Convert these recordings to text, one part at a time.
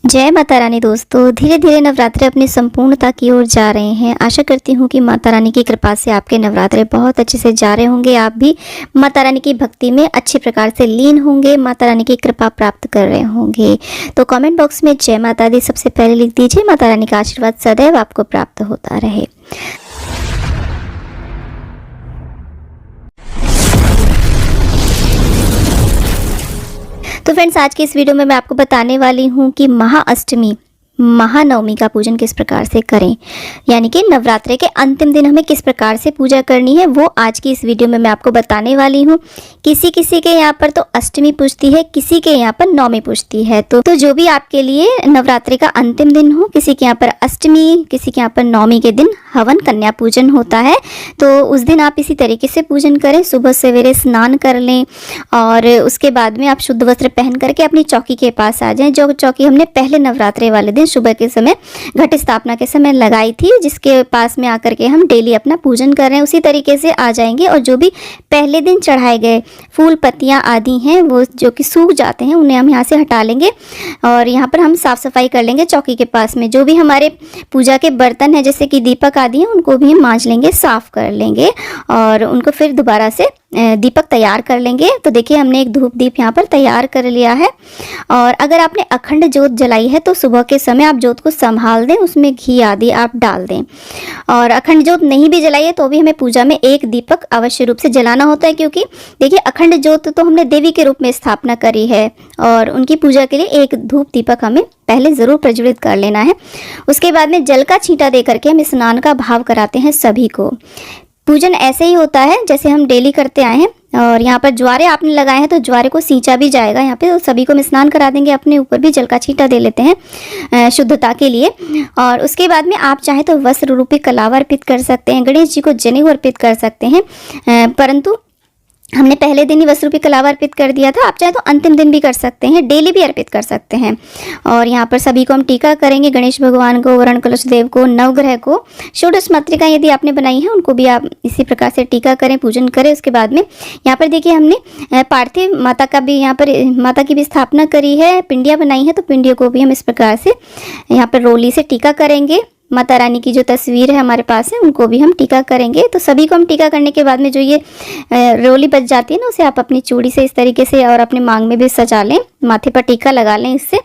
जय माता रानी दोस्तों, धीरे धीरे नवरात्रे अपनी संपूर्णता की ओर जा रहे हैं। आशा करती हूँ कि माता रानी की कृपा से आपके नवरात्रे बहुत अच्छे से जा रहे होंगे। आप भी माता रानी की भक्ति में अच्छी प्रकार से लीन होंगे, माता रानी की कृपा प्राप्त कर रहे होंगे। तो कमेंट बॉक्स में जय माता दी सबसे पहले लिख दीजिए। माता रानी का आशीर्वाद सदैव आपको प्राप्त होता रहे। तो फ्रेंड्स, आज की इस वीडियो में मैं आपको बताने वाली हूँ कि महाअष्टमी महानवमी का पूजन किस प्रकार से करें, यानी कि नवरात्रे के अंतिम दिन हमें किस प्रकार से पूजा करनी है, वो आज की इस वीडियो में मैं आपको बताने वाली हूँ। किसी किसी के यहाँ पर तो अष्टमी पूजती है, किसी के यहाँ पर नवमी पूजती है। तो जो भी आपके लिए नवरात्रि का अंतिम दिन हो, किसी के यहाँ पर अष्टमी, किसी के यहाँ पर नवमी के दिन हवन कन्या पूजन होता है, तो उस दिन आप इसी तरीके से पूजन करें। सुबह सवेरे स्नान कर लें और उसके बाद में आप शुद्ध वस्त्र पहन करके अपनी चौकी के पास आ जाएं। जो चौकी हमने पहले नवरात्रे वाले दिन सुबह के समय घट स्थापना के समय लगाई थी, जिसके पास में आकर के हम डेली अपना पूजन कर रहे हैं, उसी तरीके से आ जाएंगे। और जो भी पहले दिन चढ़ाए गए फूल पत्तियां आदि हैं, वो जो कि सूख जाते हैं, उन्हें हम यहाँ से हटा लेंगे और यहाँ पर हम साफ सफाई कर लेंगे। चौकी के पास में जो भी हमारे पूजा के बर्तन हैं, जैसे कि दीपक आदि हैं, उनको भी हम मांज लेंगे, साफ कर लेंगे और उनको फिर दोबारा से दीपक तैयार कर लेंगे। तो देखिए, हमने एक धूप दीप यहाँ पर तैयार कर लिया है। और अगर आपने अखंड जोत जलाई है तो सुबह के समय आप जोत को संभाल दें, उसमें घी आदि आप डाल दें। और अखंड जोत नहीं भी जलाई है तो भी हमें पूजा में एक दीपक अवश्य रूप से जलाना होता है, क्योंकि देखिए, अखंड जोत तो हमने देवी के रूप में स्थापना करी है और उनकी पूजा के लिए एक धूप दीपक हमें पहले जरूर प्रज्वलित कर लेना है। उसके बाद में जल का छींटा दे करके हम स्नान का भाव कराते हैं सभी को। पूजन ऐसे ही होता है जैसे हम डेली करते आए हैं। और यहाँ पर ज्वारे आपने लगाए हैं तो ज्वारे को सींचा भी जाएगा यहाँ पे। तो सभी को हम स्नान करा देंगे, अपने ऊपर भी जल का छींटा दे लेते हैं शुद्धता के लिए। और उसके बाद में आप चाहे तो वस्त्र रूपी कलावा अर्पित कर सकते हैं, गणेश जी को जनेऊ अर्पित कर सकते हैं, परंतु हमने पहले दिन ही वस्त्र रूपी कलावा अर्पित कर दिया था। आप चाहे तो अंतिम दिन भी कर सकते हैं, डेली भी अर्पित कर सकते हैं। और यहाँ पर सभी को हम टीका करेंगे, गणेश भगवान को, वरुण कलश देव को, नवग्रह को, षोडश मातृका यदि आपने बनाई है उनको भी आप इसी प्रकार से टीका करें, पूजन करें। उसके बाद में यहाँ पर देखिए, हमने पार्थिव माता का भी यहाँ पर माता की भी स्थापना करी है, पिंडियाँ बनाई है, तो पिंडियों को भी हम इस प्रकार से यहाँ पर रोली से टीका करेंगे। माता रानी की जो तस्वीर है हमारे पास है, उनको भी हम टीका करेंगे। तो सभी को हम टीका करने के बाद में जो ये रोली बच जाती है ना, उसे आप अपनी चूड़ी से इस तरीके से और अपने मांग में भी सजा लें, माथे पर टीका लगा लें इससे।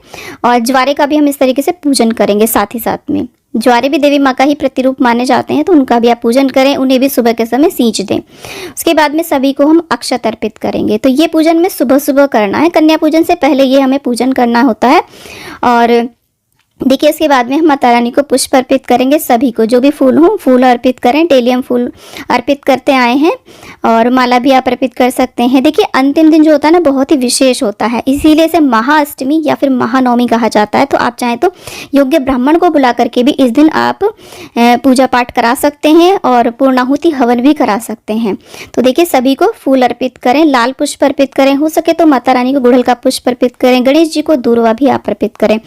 और ज्वारे का भी हम इस तरीके से पूजन करेंगे। साथ ही साथ में ज्वारे भी देवी माँ का ही प्रतिरूप माने जाते हैं, तो उनका भी आप पूजन करें, उन्हें भी सुबह के समय सींच दें। उसके बाद में सभी को हम अक्षत अर्पित करेंगे। तो ये पूजन में सुबह सुबह करना है, कन्या पूजन से पहले ये हमें पूजन करना होता है। और देखिए, इसके बाद में हम माता रानी को पुष्प अर्पित करेंगे। सभी को जो भी फूल हो फूल अर्पित करें। डेली हम फूल अर्पित करते आए हैं और माला भी आप अर्पित कर सकते हैं। देखिए, अंतिम दिन जो होता है ना, बहुत ही विशेष होता है, इसीलिए इसे महाअष्टमी या फिर महानवमी कहा जाता है। तो आप चाहें तो योग्य ब्राह्मण को बुला करके भी इस दिन आप पूजा पाठ करा सकते हैं और पूर्णाहुति हवन भी करा सकते हैं। तो देखिए, सभी को फूल अर्पित करें, लाल पुष्प अर्पित करें, हो सके तो माता रानी को गुड़हल का पुष्प अर्पित करें, गणेश जी को दूर्वा भी आप अर्पित करें,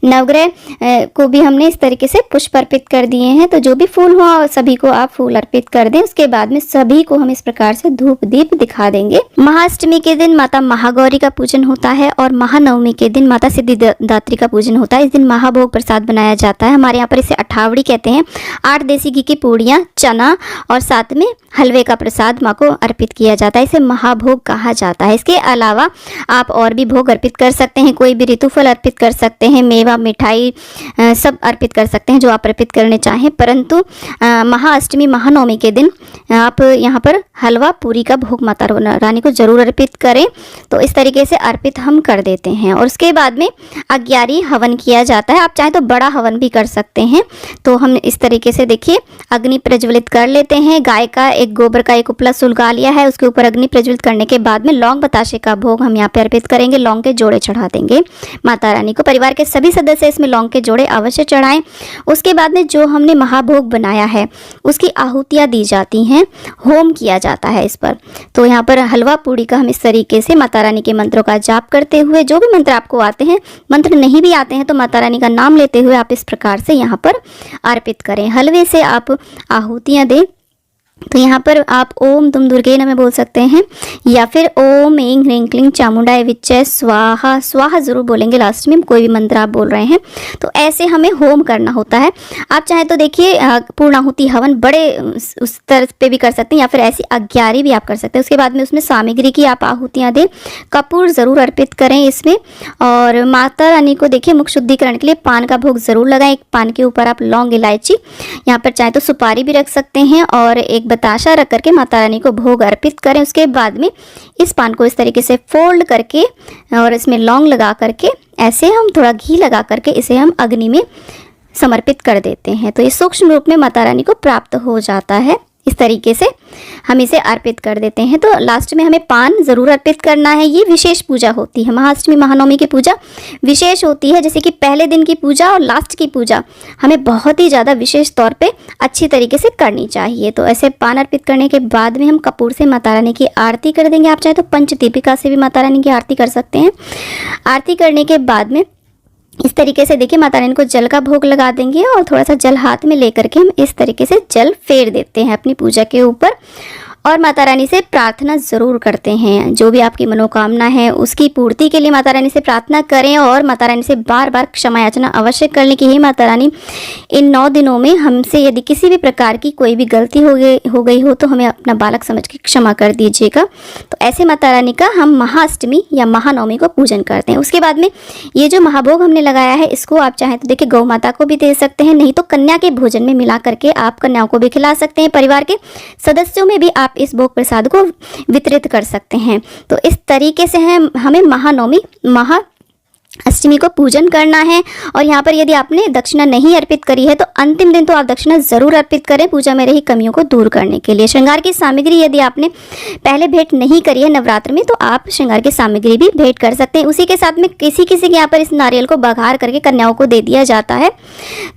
नवग्रह को भी हमने इस तरीके से पुष्प अर्पित कर दिए हैं। तो जो भी फूल हो सभी को आप फूल अर्पित कर दें। उसके बाद में सभी को हम इस प्रकार से धूप दीप दिखा देंगे। महाअष्टमी के दिन माता महागौरी का पूजन होता है और महानवमी के दिन माता सिद्धिदात्री का पूजन होता है। इस दिन महाभोग प्रसाद बनाया जाता है। हमारे यहाँ पर इसे अठावड़ी कहते हैं। 8 देसी घी की पूड़ियाँ, चना और साथ में हलवे का प्रसाद माँ को अर्पित किया जाता है। इसे महाभोग कहा जाता है। इसके अलावा आप और भी भोग अर्पित कर सकते हैं, कोई भी ऋतुफल अर्पित कर सकते हैं, मेवा मिठाई सब अर्पित कर सकते हैं जो आप अर्पित करने चाहें। परंतु महाअष्टमी महानवमी के दिन आप यहाँ पर हलवा पूरी का भोग माता रानी को जरूर अर्पित करें। तो इस तरीके से अर्पित हम कर देते हैं। और उसके बाद में 11 हवन किया जाता है। आप चाहें तो बड़ा हवन भी कर सकते हैं। तो हम इस तरीके से देखिए अग्नि प्रज्वलित कर लेते हैं। गाय का एक गोबर का एक उपला सुलगा लिया है, उसके ऊपर अग्नि प्रज्वलित करने के बाद में लौंग बताशे का भोग हम यहाँ पे अर्पित करेंगे। लौंग के जोड़े चढ़ा देंगे माता रानी को। परिवार के सभी सदस्य इसमें लौंग के जोड़े अवश्य चढ़ाएं। उसके बाद में जो हमने महाभोग बनाया है उसकी आहुतियाँ दी जाती हैं, होम किया जाता है इस पर। तो यहाँ पर हलवा पूड़ी का हम इस तरीके से माता रानी के मंत्रों का जाप करते हुए, जो भी मंत्र आपको आते हैं, मंत्र नहीं भी आते हैं तो माता रानी का नाम लेते हुए आप इस प्रकार से यहाँ पर अर्पित करें। हलवे से आप आहुतियाँ दें। तो यहाँ पर आप ओम तुम दुर्गे नमः बोल सकते हैं, या फिर ओम ऐं ह्रीं क्लीं चामुंडाय विच्चे स्वाहा। स्वाहा जरूर बोलेंगे लास्ट में, कोई भी मंत्र आप बोल रहे हैं तो ऐसे हमें होम करना होता है। आप चाहे तो देखिए पूर्णाहुति हवन बड़े उस तरह पे भी कर सकते हैं, या फिर ऐसी 11 भी आप कर सकते हैं। उसके बाद में उसमें सामग्री की आप आहुतियाँ दें, कपूर ज़रूर अर्पित करें इसमें, और माता रानी को देखिए मुख शुद्धिकरण के लिए पान का भोग ज़रूर लगाएं। एक पान के ऊपर आप लौंग, इलायची, यहाँ पर चाहे तो सुपारी भी रख सकते हैं, और एक बताशा रख करके माता रानी को भोग अर्पित करें। उसके बाद में इस पान को इस तरीके से फोल्ड करके और इसमें लौंग लगा करके ऐसे हम थोड़ा घी लगा करके इसे हम अग्नि में समर्पित कर देते हैं। तो ये सूक्ष्म रूप में माता रानी को प्राप्त हो जाता है। इस तरीके से हम इसे अर्पित कर देते हैं। तो लास्ट में हमें पान ज़रूर अर्पित करना है। ये विशेष पूजा होती है, महाअष्टमी महानवमी की पूजा विशेष होती है। जैसे कि पहले दिन की पूजा और लास्ट की पूजा हमें बहुत ही ज़्यादा विशेष तौर पे अच्छी तरीके से करनी चाहिए। तो ऐसे पान अर्पित करने के बाद में हम कपूर से माता रानी की आरती कर देंगे। आप चाहे तो पंचदीपिका से भी माता रानी की आरती कर सकते हैं। आरती करने के बाद में इस तरीके से देखिए माता रानी को जल का भोग लगा देंगे, और थोड़ा सा जल हाथ में लेकर के हम इस तरीके से जल फेर देते हैं अपनी पूजा के ऊपर, और माता रानी से प्रार्थना ज़रूर करते हैं। जो भी आपकी मनोकामना है उसकी पूर्ति के लिए माता रानी से प्रार्थना करें, और माता रानी से बार बार क्षमा याचना अवश्य कर लें कि हे माता रानी, इन 9 दिनों में हमसे यदि किसी भी प्रकार की कोई भी गलती हो गई हो तो हमें अपना बालक समझ के क्षमा कर दीजिएगा। तो ऐसे माता रानी का हम महाअष्टमी या महानवमी को पूजन करते हैं। उसके बाद में ये जो महाभोग हमने लगाया है इसको आप चाहें तो देखिए गौ माता को भी दे सकते हैं, नहीं तो कन्या के भोजन में मिला करके आप कन्याओं को भी खिला सकते हैं। परिवार के सदस्यों में भी आप इस भोग प्रसाद को वितरित कर सकते हैं। तो इस तरीके से हमें महानवमी अष्टमी को पूजन करना है। और यहाँ पर यदि आपने दक्षिणा नहीं अर्पित करी है तो अंतिम दिन तो आप दक्षिणा जरूर अर्पित करें पूजा में रही कमियों को दूर करने के लिए। श्रृंगार की सामग्री यदि आपने पहले भेंट नहीं करी है नवरात्र में तो आप श्रृंगार की सामग्री भी भेंट कर सकते हैं। उसी के साथ में किसी के यहाँ पर इस नारियल को बघार करके कन्याओं को दे दिया जाता है।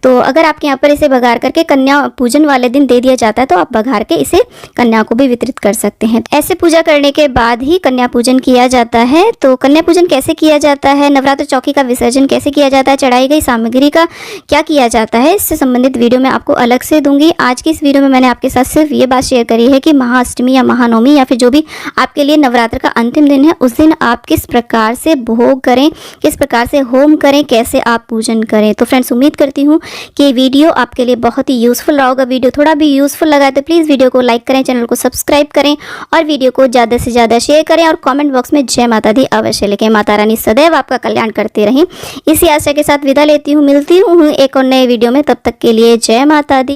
तो अगर आपके यहाँ पर इसे बघार करके कन्या पूजन वाले दिन दे दिया जाता है तो आप बघार के इसे कन्या को भी वितरित कर सकते हैं। ऐसे पूजा करने के बाद ही कन्या पूजन किया जाता है। तो कन्या पूजन कैसे किया जाता है, नवरात्र चौकी का विसर्जन कैसे किया जाता है, चढ़ाई गई सामग्री का क्या किया जाता है, इससे संबंधित वीडियो मैं आपको अलग से दूंगी। आज की इस वीडियो में मैंने आपके साथ सिर्फ ये बात शेयर करी है कि महाअष्टमी या महानवमी या फिर जो भी आपके लिए नवरात्र का अंतिम दिन है उस दिन आप किस प्रकार से भोग करें, किस प्रकार से होम करें, कैसे आप पूजन करें। तो फ्रेंड्स उम्मीद करती हूँ कि वीडियो आपके लिए बहुत ही यूजफुल रहा होगा। वीडियो थोड़ा भी यूजफुल लगा तो प्लीज़ वीडियो को लाइक करें, चैनल को सब्सक्राइब करें और वीडियो को ज़्यादा से ज़्यादा शेयर करें और कमेंट बॉक्स में जय माता दी अवश्य लिखें। माता रानी सदैव आपका कल्याण करते रहें। इसी आशा के साथ विदा लेती हूँ, मिलती हूँ एक और नए वीडियो में। तब तक के लिए जय माता दी।